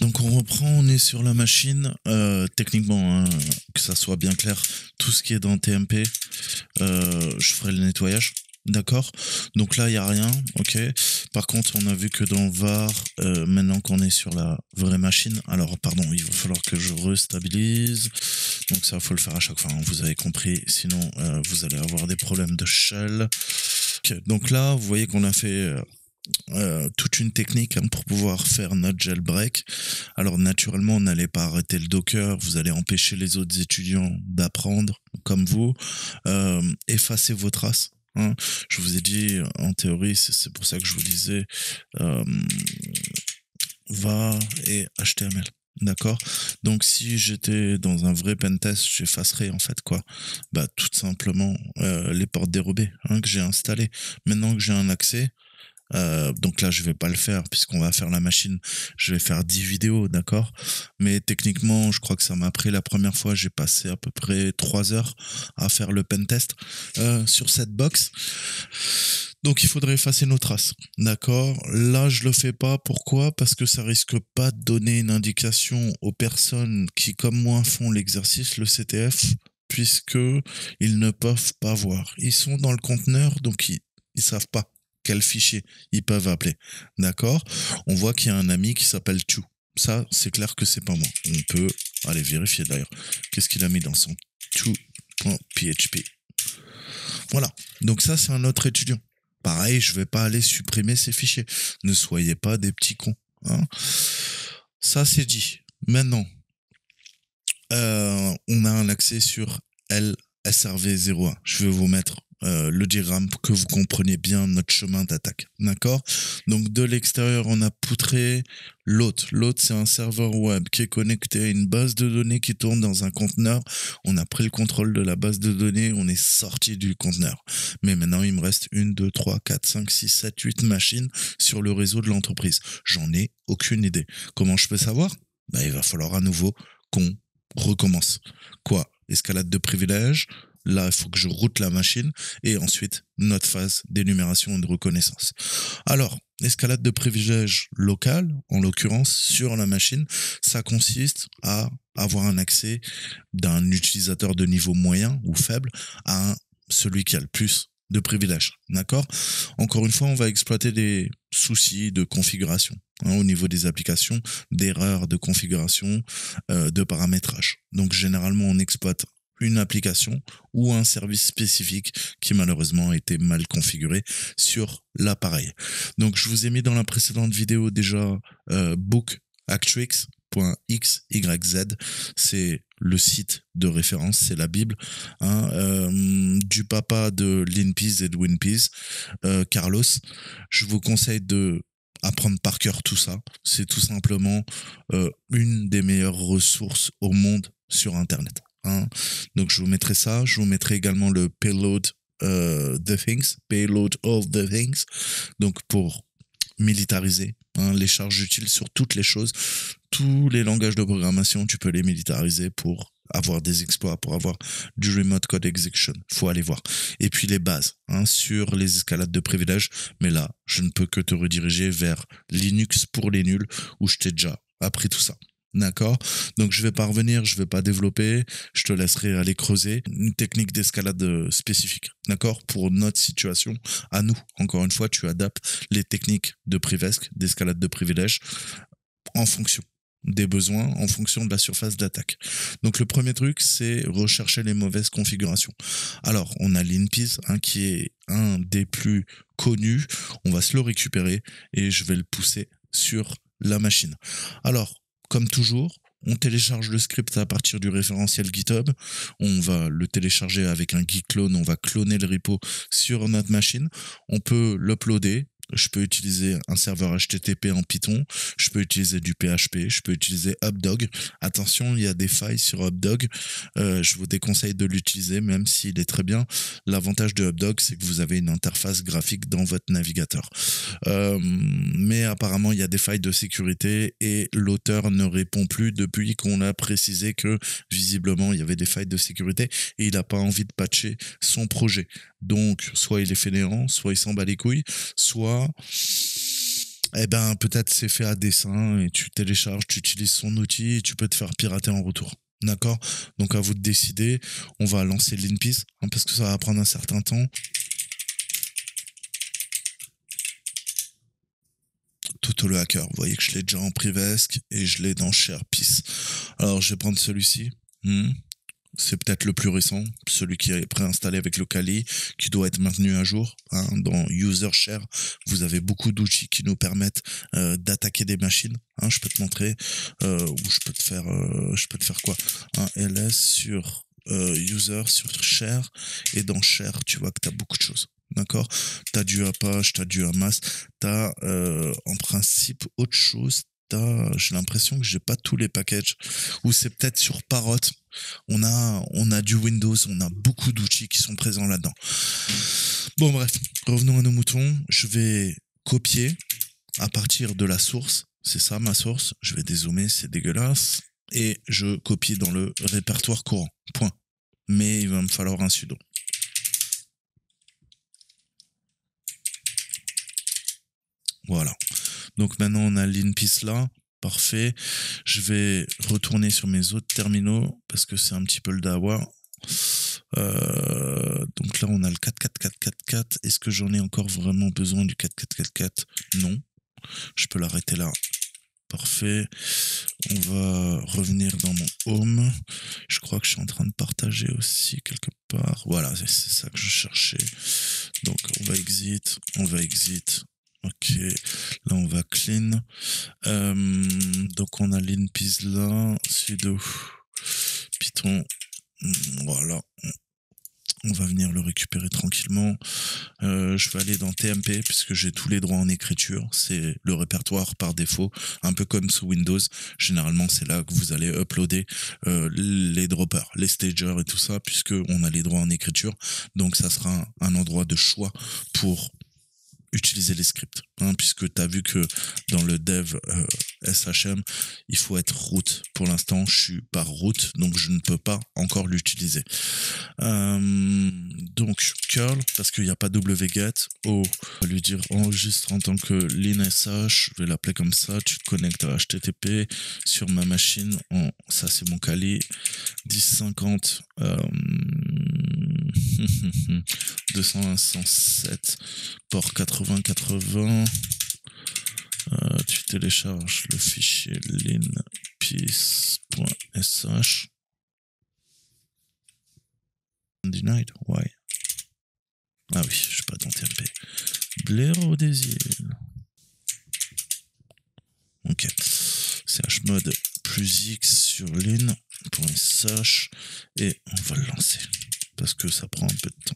Donc on reprend, on est sur la machine. Techniquement, hein, que ça soit bien clair, tout ce qui est dans TMP, je ferai le nettoyage. D'accord. Donc là, il n'y a rien. OK. Par contre, on a vu que dans VAR, maintenant qu'on est sur la vraie machine, alors pardon, il va falloir que je restabilise. Donc ça, faut le faire à chaque fois, hein, vous avez compris. Sinon, vous allez avoir des problèmes de shell. OK. Donc là, vous voyez qu'on a fait toute une technique, hein, pour pouvoir faire notre jailbreak. Alors naturellement, on n'allait pas arrêter le Docker, vous allez empêcher les autres étudiants d'apprendre comme vous, effacer vos traces. Hein. Je vous ai dit, en théorie, c'est pour ça que je vous disais var et HTML. D'accord. Donc si j'étais dans un vrai pentest, j'effacerais en fait quoi. Bah tout simplement les portes dérobées, hein, que j'ai installées. Maintenant que j'ai un accès, donc là je vais pas le faire puisqu'on va faire la machine, je vais faire 10 vidéos, d'accord, mais techniquement je crois que ça m'a pris, la première fois j'ai passé à peu près 3 heures à faire le pentest sur cette box. Donc il faudrait effacer nos traces, d'accord. Là je le fais pas, pourquoi? Parce que ça risque pas de donner une indication aux personnes qui comme moi font l'exercice, le CTF, puisque ils ne peuvent pas voir, ils sont dans le conteneur, donc ils savent pas quel fichier ils peuvent appeler. D'accord. On voit qu'il y a un ami qui s'appelle Chu. Ça, c'est clair que c'est pas moi. On peut aller vérifier d'ailleurs. Qu'est-ce qu'il a mis dans son Chu.php. Voilà. Donc ça, c'est un autre étudiant. Pareil, je vais pas aller supprimer ces fichiers. Ne soyez pas des petits cons. Hein. Ça, c'est dit. Maintenant, on a un accès sur LSRV01. Je vais vous mettre le diagramme pour que vous compreniez bien notre chemin d'attaque. D'accord. Donc de l'extérieur, on a poutré l'hôte. L'hôte, c'est un serveur web qui est connecté à une base de données qui tourne dans un conteneur. On a pris le contrôle de la base de données, on est sorti du conteneur. Mais maintenant, il me reste 1, 2, 3, 4, 5, 6, 7, 8 machines sur le réseau de l'entreprise. J'en ai aucune idée. Comment je peux savoir? Bah, il va falloir à nouveau qu'on recommence. Quoi? Escalade de privilèges. Là, il faut que je route la machine et ensuite notre phase d'énumération et de reconnaissance. Alors, escalade de privilèges local, en l'occurrence sur la machine, ça consiste à avoir un accès d'un utilisateur de niveau moyen ou faible à celui qui a le plus de privilèges. D'accord? Encore une fois, on va exploiter des soucis de configuration, hein, au niveau des applications, d'erreurs de configuration, de paramétrage. Donc généralement, on exploite une application ou un service spécifique qui malheureusement a été mal configuré sur l'appareil. Donc je vous ai mis dans la précédente vidéo déjà bookactrix.xyz, c'est le site de référence, c'est la Bible, hein, du papa de Linpeas et de Winpeas, Carlos. Je vous conseille de apprendre par cœur tout ça. C'est tout simplement une des meilleures ressources au monde sur Internet. Hein. Donc je vous mettrai ça, je vous mettrai également le payload the things, payload all the things, donc pour militariser, hein, les charges utiles sur toutes les choses, tous les langages de programmation, tu peux les militariser pour avoir des exploits, pour avoir du remote code execution. Faut aller voir. Et puis les bases, hein, sur les escalades de privilèges. Mais là, je ne peux que te rediriger vers Linux pour les nuls, où je t'ai déjà appris tout ça. D'accord. Donc je vais pas revenir, je vais pas développer, je te laisserai aller creuser une technique d'escalade spécifique. D'accord. Pour notre situation, à nous. Encore une fois, tu adaptes les techniques de Privesc, d'escalade de privilèges, en fonction des besoins, en fonction de la surface d'attaque. Donc le premier truc, c'est rechercher les mauvaises configurations. Alors, on a Linpeas, hein, qui est un des plus connus. On va se le récupérer et je vais le pousser sur la machine. Alors, comme toujours, on télécharge le script à partir du référentiel GitHub. On va le télécharger avec un git clone. On va cloner le repo sur notre machine. On peut l'uploader. Je peux utiliser un serveur HTTP en Python, je peux utiliser du PHP, je peux utiliser Updog. Attention, il y a des failles sur Updog. Je vous déconseille de l'utiliser, même s'il est très bien. L'avantage de Updog, c'est que vous avez une interface graphique dans votre navigateur. Mais apparemment, il y a des failles de sécurité et l'auteur ne répond plus depuis qu'on a précisé que visiblement, il y avait des failles de sécurité et il n'a pas envie de patcher son projet. Donc, soit il est fainéant, soit il s'en bat les couilles, soit Eh ben, peut-être c'est fait à dessein et tu télécharges, tu utilises son outil et tu peux te faire pirater en retour. D'accord? Donc à vous de décider. On va lancer l'InPeace parce que ça va prendre un certain temps. Toto le hacker, vous voyez que je l'ai déjà en Privesc et je l'ai dans SharePeace. Alors je vais prendre celui-ci. C'est peut-être le plus récent, celui qui est préinstallé avec le Kali, qui doit être maintenu à jour. Dans User Share, vous avez beaucoup d'outils qui nous permettent d'attaquer des machines. Je peux te montrer, ou je peux te faire quoi? Un ls sur User, sur Share, et dans Share, tu vois que tu as beaucoup de choses. D'accord? Tu as du Apache, tu as du Hamas, tu as en principe autre chose. J'ai l'impression que j'ai pas tous les packages, ou c'est peut-être sur Parrot. On a du Windows, on a beaucoup d'outils qui sont présents là-dedans. Bon bref, revenons à nos moutons. Je vais copier à partir de la source. C'est ça ma source. Je vais dézoomer, c'est dégueulasse. Et je copie dans le répertoire courant. Point. Mais il va me falloir un sudo. Voilà. Donc maintenant on a l'InPeace là. Parfait. Je vais retourner sur mes autres terminaux parce que c'est un petit peu le dawa. Donc là on a le 44444. Est-ce que j'en ai encore vraiment besoin du 4444? Non. Je peux l'arrêter là. Parfait. On va revenir dans mon home. Je crois que je suis en train de partager aussi quelque part. Voilà, c'est ça que je cherchais. Donc on va exit. Ok, là on va clean. Donc on a l'InPeace là, sudo Python. Voilà. On va venir le récupérer tranquillement. Je vais aller dans TMP puisque j'ai tous les droits en écriture. C'est le répertoire par défaut, un peu comme sous Windows. Généralement, c'est là que vous allez uploader les droppers, les stagers et tout ça, puisque on a les droits en écriture. Donc, ça sera un endroit de choix pour utiliser les scripts, puisque tu as vu que dans le dev SHM, il faut être root. Pour l'instant, je suis pas root, donc je ne peux pas encore l'utiliser. Donc, curl, parce qu'il n'y a pas wget, on va lui dire enregistre en tant que linsh, je vais l'appeler comme ça, tu te connectes à HTTP sur ma machine, ça c'est mon Kali, 1050, 201.107, port 8080, tu télécharges le fichier linpeace.sh. Denied, why? Ah oui, je suis pas dans TMP. Blaireau des îles. Ok. chmod plus x sur lin.sh et on va le lancer parce que ça prend un peu de temps.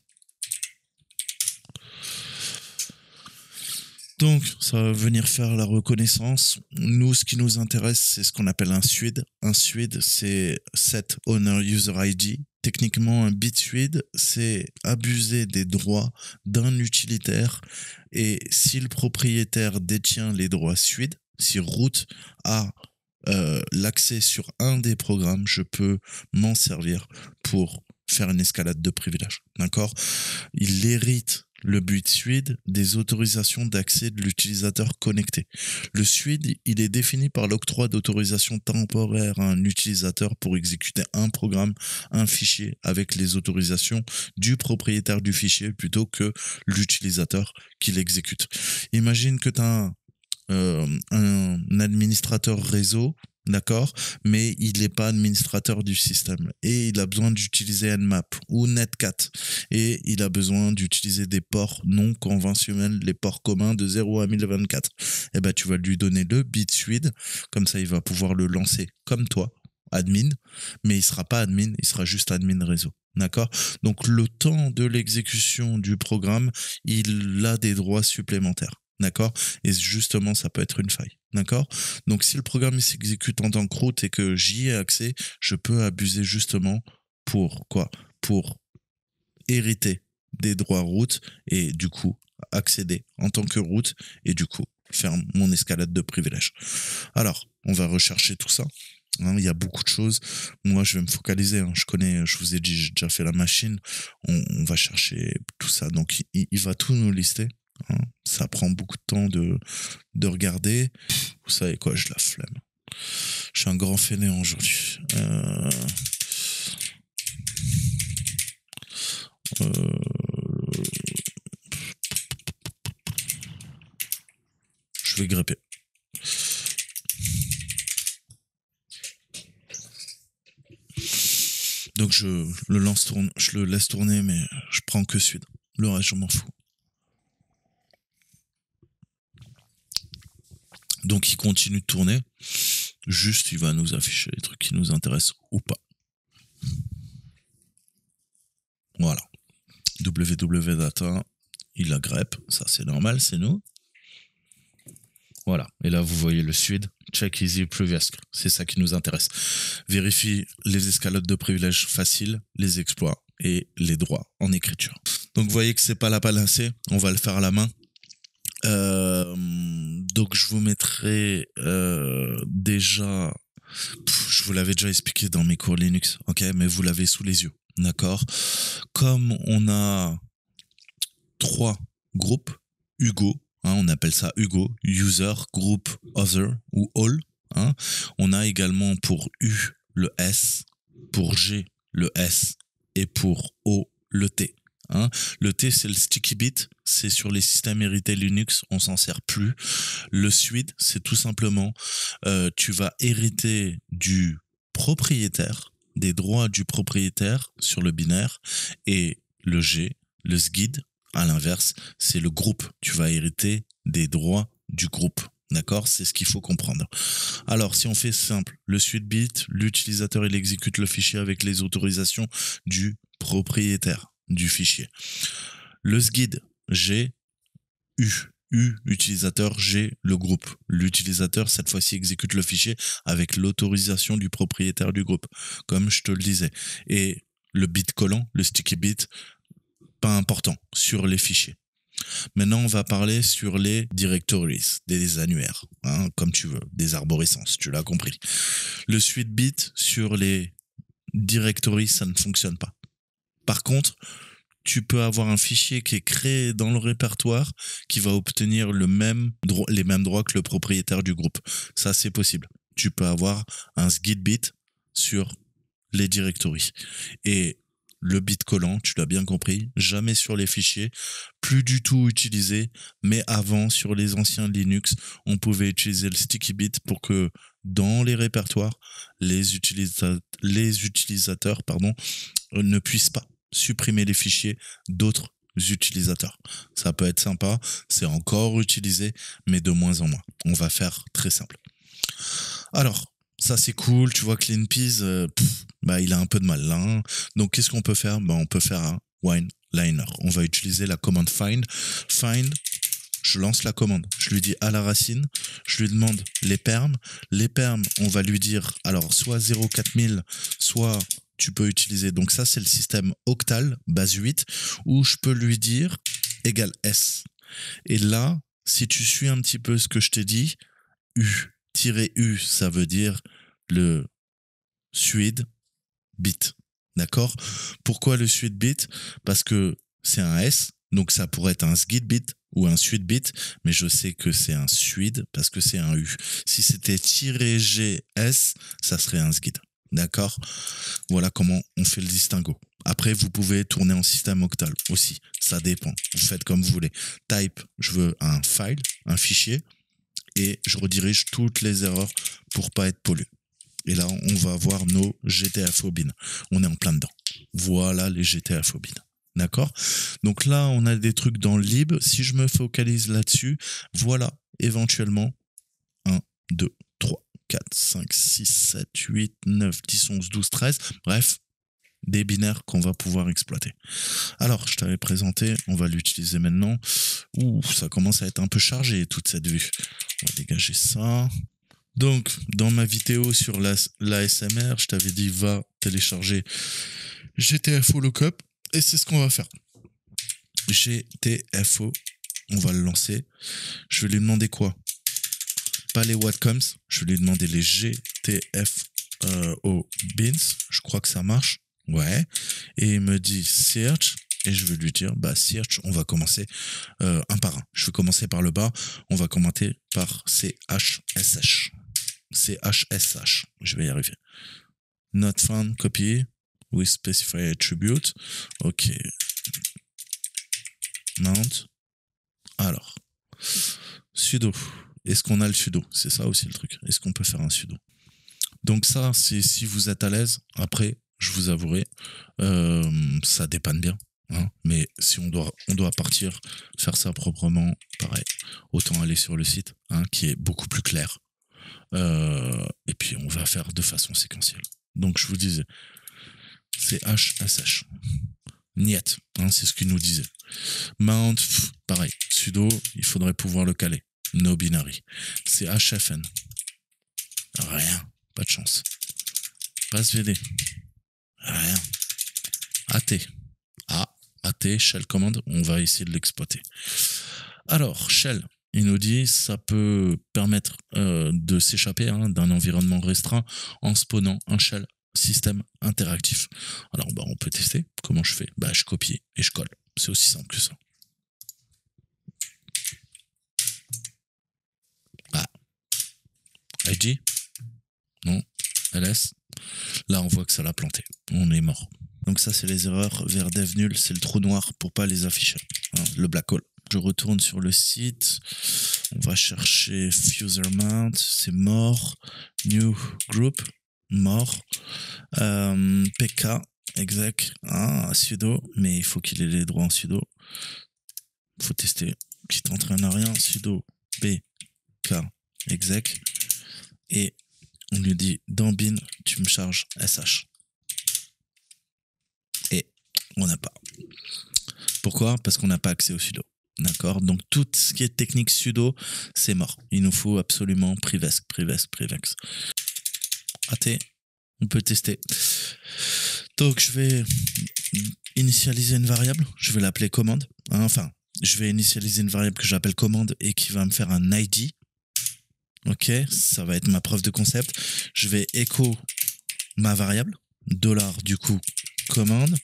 Donc, ça va venir faire la reconnaissance. Nous, ce qui nous intéresse, c'est ce qu'on appelle un SUID. Un SUID, c'est Set Owner User ID. Techniquement, un bit SUID, c'est abuser des droits d'un utilitaire. Et si le propriétaire détient les droits SUID, si root a l'accès sur un des programmes, je peux m'en servir pour faire une escalade de privilèges. D'accord? Il hérite le but SUID des autorisations d'accès de l'utilisateur connecté. Le SUID, il est défini par l'octroi d'autorisation temporaire à un utilisateur pour exécuter un programme, un fichier avec les autorisations du propriétaire du fichier plutôt que l'utilisateur qui l'exécute. Imagine que tu as un administrateur réseau, d'accord, mais il n'est pas administrateur du système et il a besoin d'utiliser Nmap ou Netcat et il a besoin d'utiliser des ports non conventionnels, les ports communs de 0 à 1024. Et ben tu vas lui donner le bit SUID, comme ça il va pouvoir le lancer comme toi, admin, mais il sera pas admin, il sera juste admin réseau. D'accord? Donc le temps de l'exécution du programme, il a des droits supplémentaires. D'accord? Et justement, ça peut être une faille. D'accord? Donc, si le programme s'exécute en tant que root et que j'y ai accès, je peux abuser justement pour quoi? Pour hériter des droits root et du coup, accéder en tant que root et du coup, faire mon escalade de privilèges. Alors, on va rechercher tout ça. Il y a beaucoup de choses. Moi, je vais me focaliser. Je vous ai dit, j'ai déjà fait la machine. On va chercher tout ça. Donc, il va tout nous lister. hein. Ça prend beaucoup de temps de regarder. Vous savez quoi, je la flemme. Je suis un grand fainéant aujourd'hui. Je vais grepper. Donc je le laisse tourner, mais je prends que Suède. Le reste, je m'en fous. Donc il continue de tourner. Juste, il va nous afficher les trucs qui nous intéressent ou pas. Voilà. www.data, il la grep. Ça, c'est normal, c'est nous. Voilà. Et là, vous voyez le Suède. Check easy previous. C'est ça qui nous intéresse. Vérifie les escalades de privilèges faciles, les exploits et les droits en écriture. Donc, vous voyez que c'est pas la panacée. On va le faire à la main. Donc, je vous mettrai déjà... je vous l'avais déjà expliqué dans mes cours Linux, ok, mais vous l'avez sous les yeux, d'accord. Comme on a 3 groupes, Hugo, hein, on appelle ça Hugo, User, Group, Other ou All. Hein. On a également pour U le S, pour G le S et pour O le T. Hein. Le T, c'est le sticky bit, c'est sur les systèmes hérités Linux, on s'en sert plus. Le suite, c'est tout simplement, tu vas hériter du propriétaire, des droits du propriétaire sur le binaire, et le G, le SGID, à l'inverse, c'est le groupe. Tu vas hériter des droits du groupe. D'accord? C'est ce qu'il faut comprendre. Alors, si on fait simple, le suite bit, l'utilisateur, il exécute le fichier avec les autorisations du propriétaire du fichier. Le SGID, G, U. U, utilisateur, G, le groupe. L'utilisateur, cette fois-ci, exécute le fichier avec l'autorisation du propriétaire du groupe, comme je te le disais. Et le bit collant, le sticky bit, pas important sur les fichiers. Maintenant, on va parler sur les directories, des annuaires, hein, comme tu veux, des arborescences, tu l'as compris. Le suite bit sur les directories, ça ne fonctionne pas. Par contre, tu peux avoir un fichier qui est créé dans le répertoire qui va obtenir les mêmes droits que le propriétaire du groupe. Ça, c'est possible. Tu peux avoir un SGID bit sur les directories. Et le bit collant, tu l'as bien compris, jamais sur les fichiers, plus du tout utilisé, mais avant, sur les anciens Linux, on pouvait utiliser le sticky bit pour que dans les répertoires, les utilisateurs ne puissent pas supprimer les fichiers d'autres utilisateurs. Ça peut être sympa, c'est encore utilisé, mais de moins en moins. On va faire très simple. Alors, ça c'est cool, tu vois que l'InPeas, il a un peu de mal là. Hein. Donc qu'est-ce qu'on peut faire? On peut faire un wineliner. On va utiliser la commande find. Find, je lance la commande. Je lui dis à la racine, je lui demande les perms. Les perms, on va lui dire, alors soit 04000, soit tu peux utiliser, donc ça c'est le système octal, base 8, où je peux lui dire égal S. Et là, si tu suis un petit peu ce que je t'ai dit, U, ça veut dire le suite bit. D'accord? Pourquoi le suite bit? Parce que c'est un S, donc ça pourrait être un SGID bit ou un suite bit, mais je sais que c'est un suite parce que c'est un U. Si c'était -GS, ça serait un SGID. D'accord? Voilà comment on fait le distinguo. Après, vous pouvez tourner en système octal aussi. Ça dépend. Vous faites comme vous voulez. Type, je veux un file, un fichier, et je redirige toutes les erreurs pour pas être pollué. Et là, on va avoir nos GTFO bin. On est en plein dedans. Voilà les GTFO bin. D'accord? Donc là, on a des trucs dans le lib. Si je me focalise là-dessus, voilà, éventuellement, 1, 2, 3, 4, 5, 6, 7, 8, 9, 10, 11, 12, 13. Bref, des binaires qu'on va pouvoir exploiter. Alors, je t'avais présenté, on va l'utiliser maintenant. Ouh, ça commence à être un peu chargé, toute cette vue. On va dégager ça. Donc, dans ma vidéo sur l'ASMR, je t'avais dit, va télécharger GTFO Lookup, et c'est ce qu'on va faire. GTFO, on va le lancer. Je vais lui demander quoi? Pas les Whatcoms, je vais lui demander les GTFO bins. Je crois que ça marche. Ouais. Et il me dit search. et je vais lui dire, bah, search, on va commencer un par un. Je vais commencer par le bas, on va commenter par CHSH. CHSH, je vais y arriver. Not found, copy, with specify attribute. Ok. Mount. Alors, sudo. Est-ce qu'on a le sudo? C'est ça aussi le truc. Est-ce qu'on peut faire un sudo? Donc ça, c'est si vous êtes à l'aise. Après, je vous avouerai, ça dépanne bien. Hein, mais si on doit partir, faire ça proprement, pareil, autant aller sur le site, hein, qui est beaucoup plus clair. Et puis on va faire de façon séquentielle. Donc je vous disais, c'est HSH. Niet, hein, c'est ce qu'il nous disait. Mount, pareil, sudo, il faudrait pouvoir le caler. No binary. C'est HFN. Rien, pas de chance. Passe VD. Rien. AT. AT, shell command, on va essayer de l'exploiter. Alors, shell, il nous dit ça peut permettre de s'échapper d'un environnement restreint en spawnant un shell système interactif. Alors, bah, on peut tester. Comment je fais? Bah, je copie et je colle. C'est aussi simple que ça. Ah. ID? Non. LS? Là, on voit que ça l'a planté. On est mort. Donc ça, c'est les erreurs vers dev nul. C'est le trou noir pour pas les afficher. Hein, le black hole. Je retourne sur le site. On va chercher Fuser Mount. C'est mort. New Group. Mort. PK. Exec. Sudo. Mais il faut qu'il ait les droits en sudo. Il faut tester. Qui t'entraîne à rien. Sudo. PK. Exec. Et on lui dit dans bin, tu me charges SH. Et on n'a pas. Pourquoi? Parce qu'on n'a pas accès au sudo. D'accord? Donc tout ce qui est technique sudo, c'est mort. Il nous faut absolument privex. AT, on peut tester. Donc je vais initialiser une variable. Je vais l'appeler commande. Enfin, je vais initialiser une variable que j'appelle commande et qui va me faire un ID. Ok, ça va être ma preuve de concept. Je vais echo ma variable, dollar du coup commande,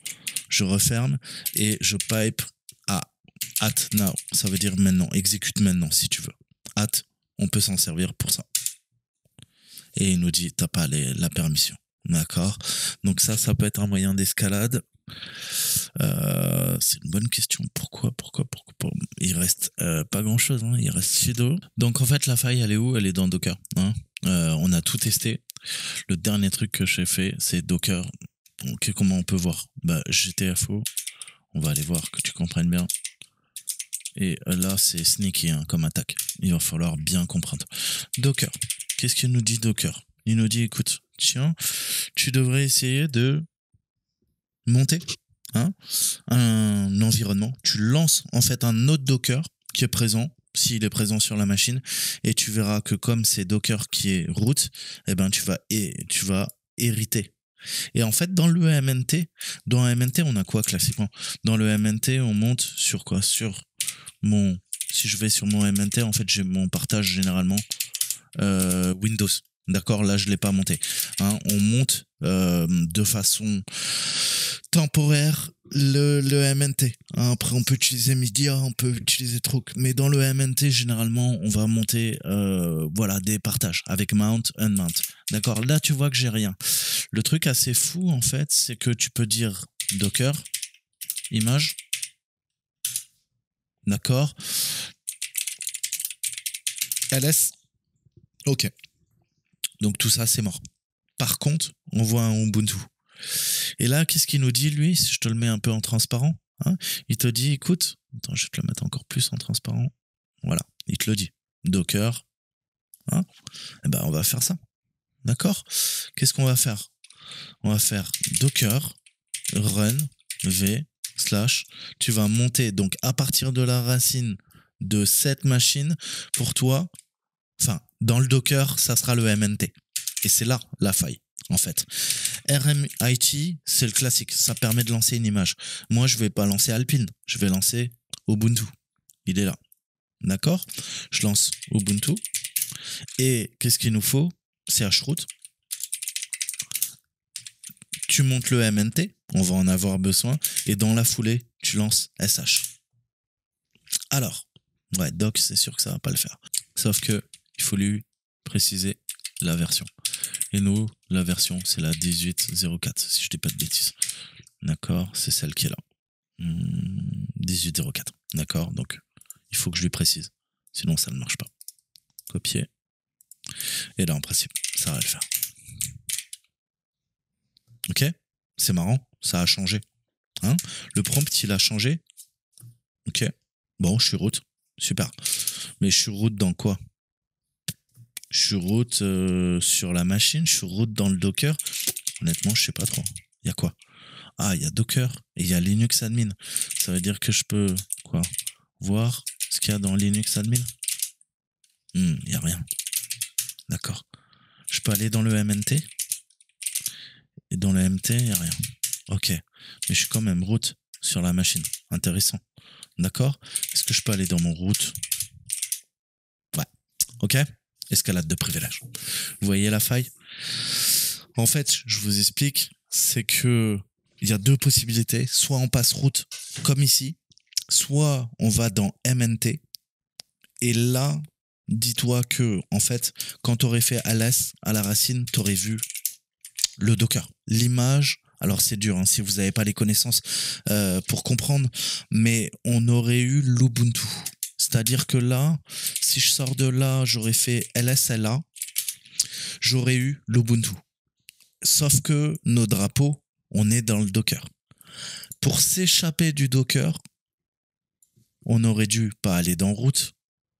je referme et je pipe at now. Ça veut dire maintenant, exécute maintenant si tu veux. At, on peut s'en servir pour ça. Et il nous dit, t'as pas la permission. D'accord? Donc ça peut être un moyen d'escalade. C'est une bonne question. Pourquoi il reste pas grand chose, hein. Il reste sudo. Donc en fait la faille elle est où? Elle est dans Docker, hein. On a tout testé. Le dernier truc que j'ai fait c'est Docker. Donc comment on peut voir? Bah GTFO. On va aller voir que tu comprennes bien. Et là c'est sneaky, hein, comme attaque. Il va falloir bien comprendre. Docker. Qu'est-ce qu'il nous dit Docker? Il nous dit écoute, tiens, tu devrais essayer de monter un environnement. Tu lances en fait un autre Docker qui est présent, s'il est présent sur la machine, et tu verras que comme c'est Docker qui est root, eh ben tu vas hériter. Et en fait, dans le MNT, on a quoi classiquement? Dans le MNT, on monte sur quoi? Si je vais sur mon MNT, en fait, j'ai mon partage généralement Windows. D'accord, là je l'ai pas monté. On monte de façon temporaire le MNT. Après on peut utiliser Media, on peut utiliser Truc, mais dans le MNT généralement on va monter voilà des partages avec mount, unmount. D'accord, là tu vois que j'ai rien. Le truc assez fou en fait, c'est que tu peux dire Docker image. D'accord. ls. Ok. Donc tout ça, c'est mort. Par contre, on voit un Ubuntu. Et là, qu'est-ce qu'il nous dit, lui? Si je te le mets un peu en transparent, il te dit, écoute, attends, je vais te le mettre encore plus en transparent. Voilà, il te le dit. Docker, eh ben, on va faire ça. D'accord? Qu'est-ce qu'on va faire? On va faire Docker, run, v, / tu vas monter, donc à partir de la racine de cette machine, pour toi, enfin, dans le Docker, ça sera le MNT. Et c'est là la faille, en fait. RMIT, c'est le classique. Ça permet de lancer une image. Moi, je vais pas lancer Alpine. Je vais lancer Ubuntu. Il est là. D'accord? Je lance Ubuntu. Et qu'est-ce qu'il nous faut? chroot. tu montes le MNT, on va en avoir besoin, et dans la foulée, tu lances SH. Alors, ouais, doc, c'est sûr que ça va pas le faire. Sauf que il faut lui préciser la version. Et nous, la version, c'est la 18.04, si je dis pas de bêtises. D'accord, c'est celle qui est là. 18.04. D'accord, donc il faut que je lui précise. Sinon, ça ne marche pas. Copier. Et là, en principe, ça va le faire. Ok? C'est marrant, ça a changé. Hein? Le prompt, il a changé. Ok. Bon, je suis root. Super. Mais je suis root dans quoi? Je suis root sur la machine, je suis root dans le Docker. Honnêtement, je sais pas trop. Il y a quoi? Ah, il y a Docker et il y a Linux Admin. Ça veut dire que je peux quoi? Voir ce qu'il y a dans Linux Admin? Il n'y a rien. D'accord. Je peux aller dans le MNT? Et dans le MT, il n'y a rien. Ok. Mais je suis quand même root sur la machine. Intéressant. D'accord? Est-ce que je peux aller dans mon root? Ouais. Ok? Escalade de privilèges. Vous voyez la faille? En fait, je vous explique, c'est que il y a deux possibilités. Soit on passe route comme ici, soit on va dans MNT. Et là, dis-toi que, en fait, quand tu aurais fait ls à la racine, tu aurais vu le Docker. L'image, alors c'est dur, hein, si vous n'avez pas les connaissances pour comprendre, mais on aurait eu l'Ubuntu. C'est-à-dire que là, si je sors de là, j'aurais fait LSLA, j'aurais eu l'Ubuntu. Sauf que nos drapeaux, on est dans le Docker. Pour s'échapper du Docker, on aurait dû pas aller dans route,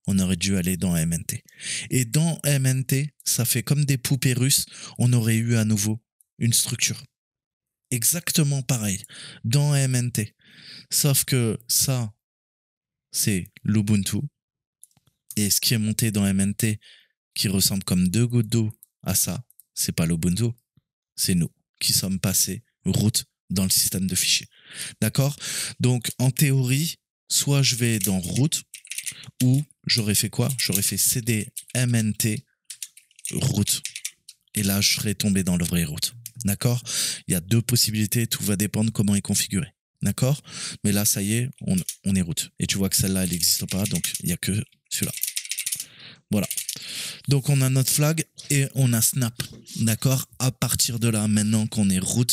on aurait dû aller dans MNT. Et dans MNT, ça fait comme des poupées russes, on aurait eu à nouveau une structure. Exactement pareil, dans MNT. Sauf que ça, c'est l'Ubuntu. Et ce qui est monté dans MNT, qui ressemble comme deux gouttes d'eau à ça, c'est pas l'Ubuntu, c'est nous qui sommes passés route dans le système de fichiers. D'accord? Donc, en théorie, soit je vais dans route, ou j'aurais fait quoi? J'aurais fait cd mnt route. Et là, je serais tombé dans le vrai route. D'accord? Il y a deux possibilités, tout va dépendre comment est configuré. D'accord? Mais là, ça y est, on est route. Et tu vois que celle-là, elle n'existe pas, donc il n'y a que celui-là. Voilà. Donc on a notre flag et on a snap. D'accord? À partir de là, maintenant qu'on est root,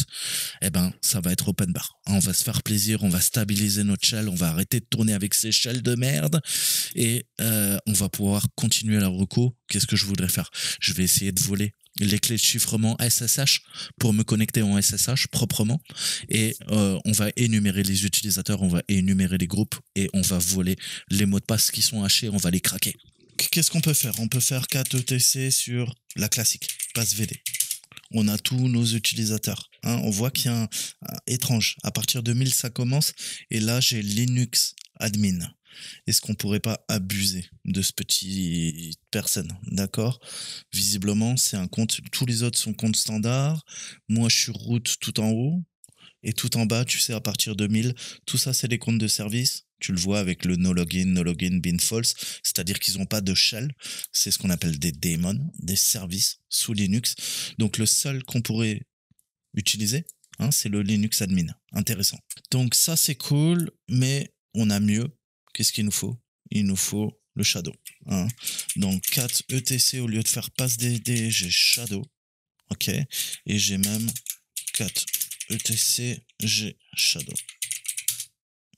eh ben, ça va être open bar. On va se faire plaisir, on va stabiliser notre shell, on va arrêter de tourner avec ces shells de merde et on va pouvoir continuer la reco. Qu'est-ce que je voudrais faire? Je vais essayer de voler les clés de chiffrement SSH pour me connecter en SSH proprement et on va énumérer les utilisateurs, on va énumérer les groupes et on va voler les mots de passe qui sont hachés, on va les craquer. Qu'est-ce qu'on peut faire? On peut faire 4 ETC sur la classique, passe VD. On a tous nos utilisateurs. Hein. On voit qu'il y a un étrange. À partir de 1000, ça commence. Et là, j'ai Linux admin. Est-ce qu'on pourrait pas abuser de ce petit personne? D'accord? Visiblement, c'est un compte. Tous les autres sont comptes standards. Moi, je suis root tout en haut. Et tout en bas, tu sais, à partir de 1000, tout ça, c'est des comptes de service. Tu le vois avec le no login, bin false. C'est-à-dire qu'ils n'ont pas de shell. C'est ce qu'on appelle des daemons, des services sous Linux. Donc, le seul qu'on pourrait utiliser, hein, c'est le Linux admin. Intéressant. Donc, ça, c'est cool, mais on a mieux. Qu'est-ce qu'il nous faut? Il nous faut le shadow. Hein. Donc, 4 ETC, au lieu de faire passe DD, j'ai shadow. OK. Et j'ai même 4 ETC, j'ai shadow.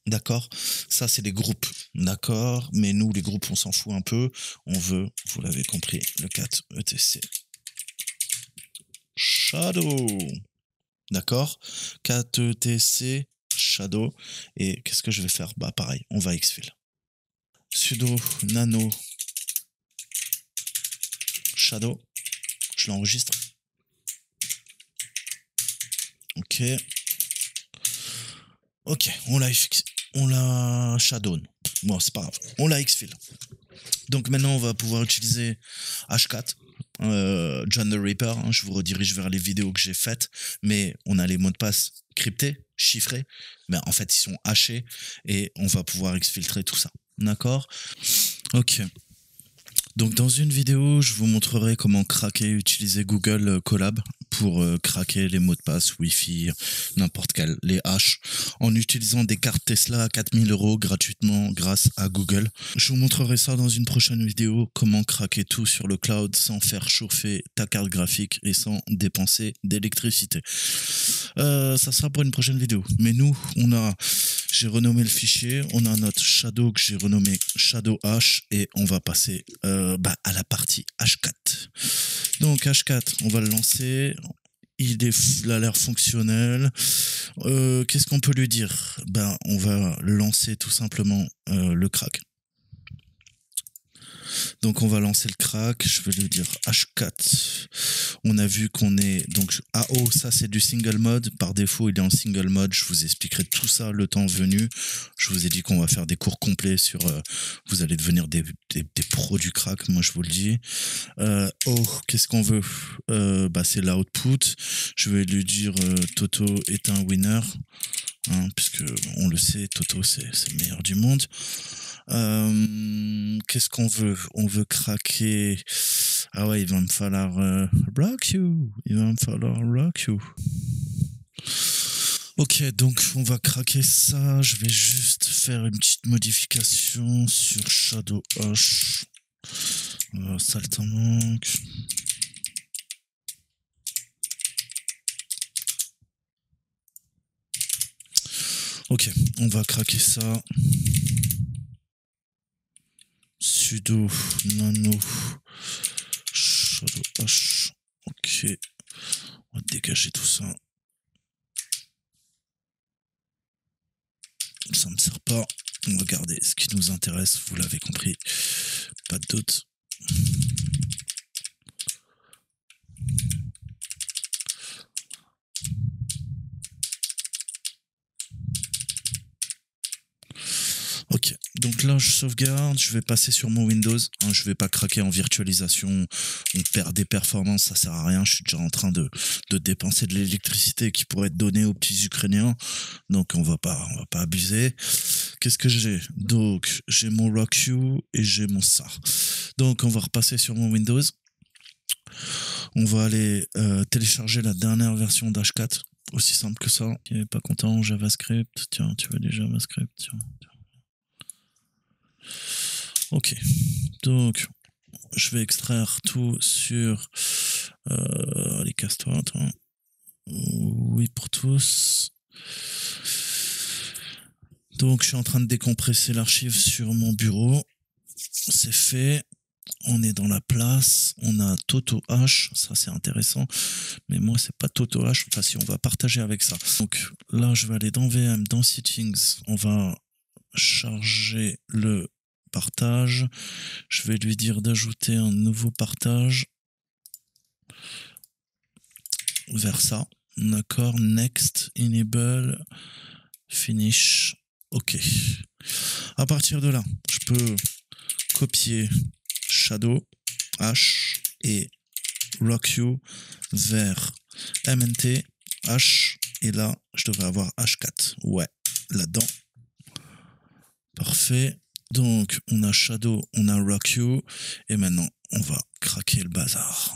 D'accord? Ça, c'est des groupes. D'accord? Mais nous, les groupes, on s'en fout un peu. On veut, vous l'avez compris, le 4 ETC. Shadow. D'accord? 4 ETC, shadow. Et qu'est-ce que je vais faire? Bah, pareil, on va exfil. Sudo nano shadow. Je l'enregistre. Ok. Ok, on l'a shadow. Bon, c'est pas grave. On l'a exfil. Donc maintenant, on va pouvoir utiliser H4, John the Ripper. Hein, je vous redirige vers les vidéos que j'ai faites. Mais on a les mots de passe cryptés, chiffrés. Mais en fait, ils sont hachés. Et on va pouvoir exfiltrer tout ça. D'accord? Ok. Donc dans une vidéo, je vous montrerai comment craquer, utiliser Google Colab pour craquer les mots de passe Wi-Fi, n'importe quel, les haches, en utilisant des cartes Tesla à 4000 € gratuitement grâce à Google. Je vous montrerai ça dans une prochaine vidéo, comment craquer tout sur le cloud sans faire chauffer ta carte graphique et sans dépenser d'électricité. Ça sera pour une prochaine vidéo. Mais nous, j'ai renommé le fichier, on a notre Shadow que j'ai renommé Shadow H et on va passer à la partie H4. Donc H4, on va le lancer. Il a l'air fonctionnel. Qu'est-ce qu'on peut lui dire? On va lancer tout simplement le crack. Donc on va lancer le crack, je vais lui dire H4. On a vu qu'on est donc AO, ça c'est du single mode. Par défaut, il est en single mode. Je vous expliquerai tout ça le temps venu. Je vous ai dit qu'on va faire des cours complets sur. Vous allez devenir des pros du crack, moi je vous le dis. Qu'est-ce qu'on veut? C'est l'output. Je vais lui dire Toto est un winner. Puisque on le sait, Toto c'est le meilleur du monde. Qu'est-ce qu'on veut? On veut craquer. Ah ouais, il va me falloir rock you. Il va me falloir rock you. Ok, donc on va craquer ça. Je vais juste faire une petite modification sur Shadow H. Ça le temps manque. Ok, on va craquer ça. Sudo nano Shadow H. Ok, on va dégager tout ça. Ça me sert pas. On va garder ce qui nous intéresse, vous l'avez compris. Pas de doute. Ok, donc là je sauvegarde, je vais passer sur mon Windows, je vais pas craquer en virtualisation, on perd des performances, ça sert à rien, je suis déjà en train de dépenser de l'électricité qui pourrait être donnée aux petits Ukrainiens, donc on va pas abuser. Qu'est-ce que j'ai? Donc j'ai mon RockU et j'ai mon ça. Donc on va repasser sur mon Windows, on va aller télécharger la dernière version d'H4, aussi simple que ça. Tu n'es pas content en JavaScript, tiens, tu veux du JavaScript, tiens. Ok, donc je vais extraire tout sur allez, casse-toi, toi. Oui pour tous. Donc je suis en train de décompresser l'archive sur mon bureau. C'est fait. On est dans la place. On a Toto H. Ça c'est intéressant. Mais moi c'est pas Toto H. Enfin si, on va partager avec ça. Donc là je vais aller dans VM, dans Settings. On va charger le partage. Je vais lui dire d'ajouter un nouveau partage vers ça. D'accord. Next, enable, finish. Ok. À partir de là, je peux copier Shadow H et RockU vers MNT H et là, je devrais avoir H4. Ouais, là-dedans. Parfait. Donc, on a Shadow, on a RockU, et maintenant, on va craquer le bazar.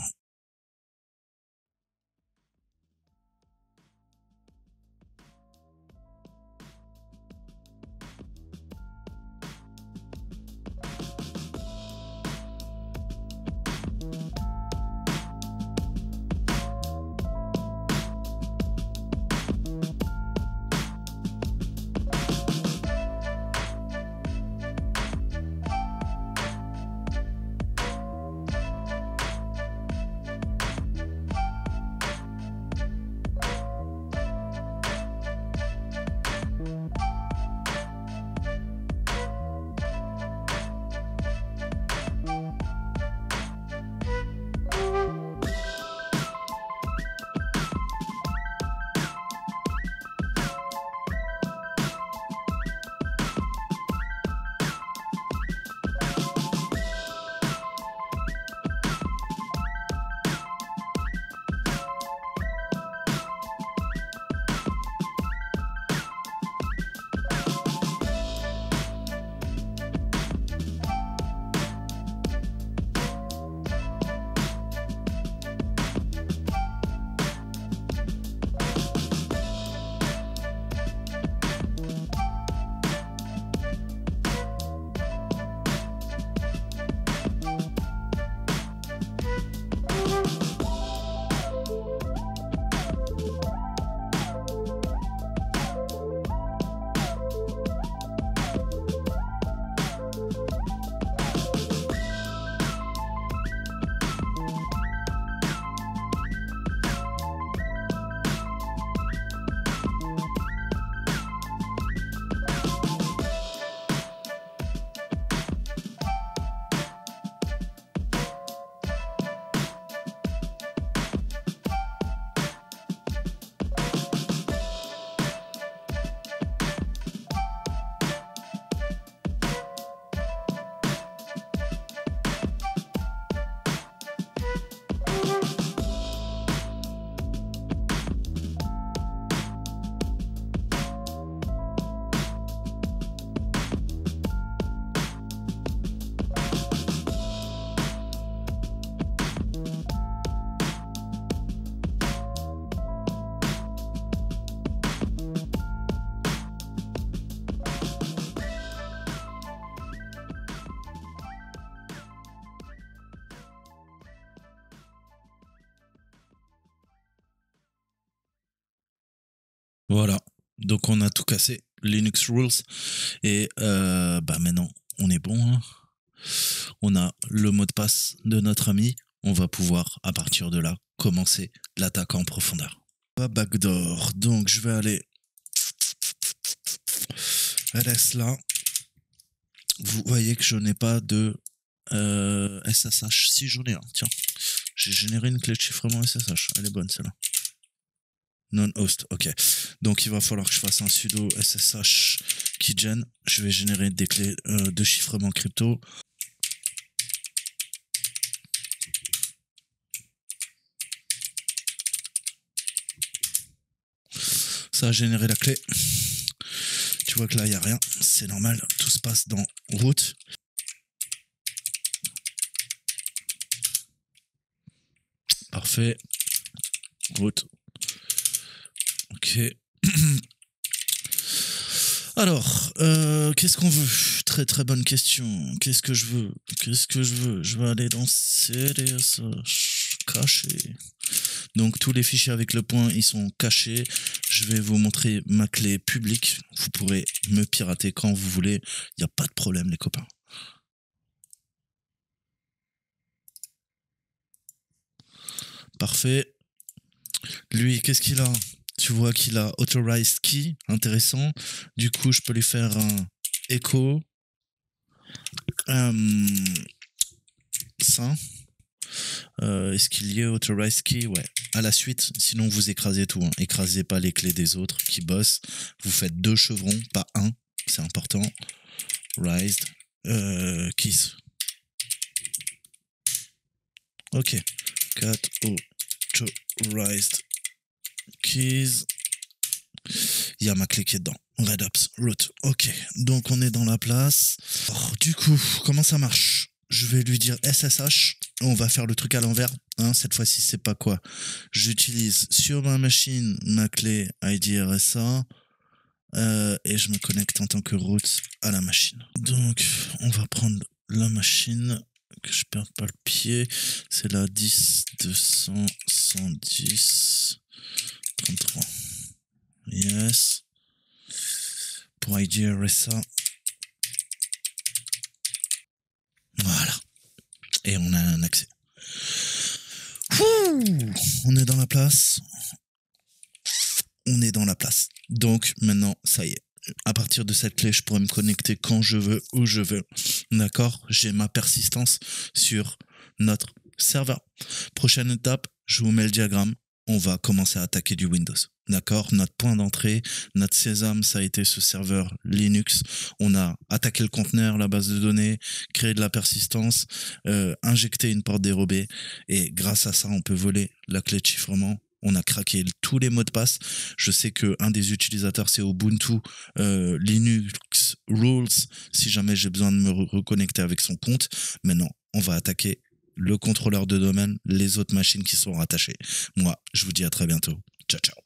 Voilà. Donc on a tout cassé, Linux rules. Et maintenant, on est bon. Hein. On a le mot de passe de notre ami. On va pouvoir, à partir de là, commencer l'attaque en profondeur. Backdoor. Donc je vais aller ls là. Vous voyez que je n'ai pas de SSH. Si j'en ai un, tiens. J'ai généré une clé de chiffrement SSH. Elle est bonne celle-là. Non-host, ok. Donc il va falloir que je fasse un sudo SSH keygen. Je vais générer des clés de chiffrement crypto. Ça a généré la clé. Tu vois que là, il n'y a rien. C'est normal. Tout se passe dans route. Parfait. Route. Ok. Alors, qu'est-ce qu'on veut? Très très bonne question. Qu'est-ce que je veux? Je veux aller dans CDSH. Caché. Donc tous les fichiers avec le point, ils sont cachés. Je vais vous montrer ma clé publique. Vous pourrez me pirater quand vous voulez. Il n'y a pas de problème, les copains. Parfait. Lui, qu'est-ce qu'il a? Tu vois qu'il a authorized key. Intéressant. Du coup, je peux lui faire un echo. Ça. Est-ce qu'il y a authorized key? Ouais. À la suite, sinon vous écrasez tout. Hein. Écrasez pas les clés des autres qui bossent. Vous faites 2 chevrons, pas un. C'est important. Raised. Keys. Ok. 4 authorized keys. Il y a ma clé qui est dedans. Redops, root. Ok. Donc on est dans la place. Alors, du coup, comment ça marche? Je vais lui dire SSH. On va faire le truc à l'envers. Hein, cette fois-ci, c'est pas quoi. J'utilise sur ma machine ma clé ID RSA. Et je me connecte en tant que root à la machine. Donc, on va prendre la machine. Que je perde pas le pied. C'est la 10 200 110 33. Yes. Pour ID RSA. Voilà. Et on a un accès. Ouh, on est dans la place. On est dans la place. Donc maintenant, ça y est. À partir de cette clé, je pourrais me connecter quand je veux, où je veux. D'accord? J'ai ma persistance sur notre serveur. Prochaine étape, je vous mets le diagramme. On va commencer à attaquer du Windows. D'accord? Notre point d'entrée, notre sésame, ça a été ce serveur Linux. On a attaqué le conteneur, la base de données, créé de la persistance, injecté une porte dérobée. Et grâce à ça, on peut voler la clé de chiffrement. On a craqué tous les mots de passe. Je sais qu'un des utilisateurs, c'est Ubuntu Linux Rules, si jamais j'ai besoin de me reconnecter avec son compte. Maintenant, on va attaquer le contrôleur de domaine, les autres machines qui sont rattachées. Moi, je vous dis à très bientôt. Ciao, ciao.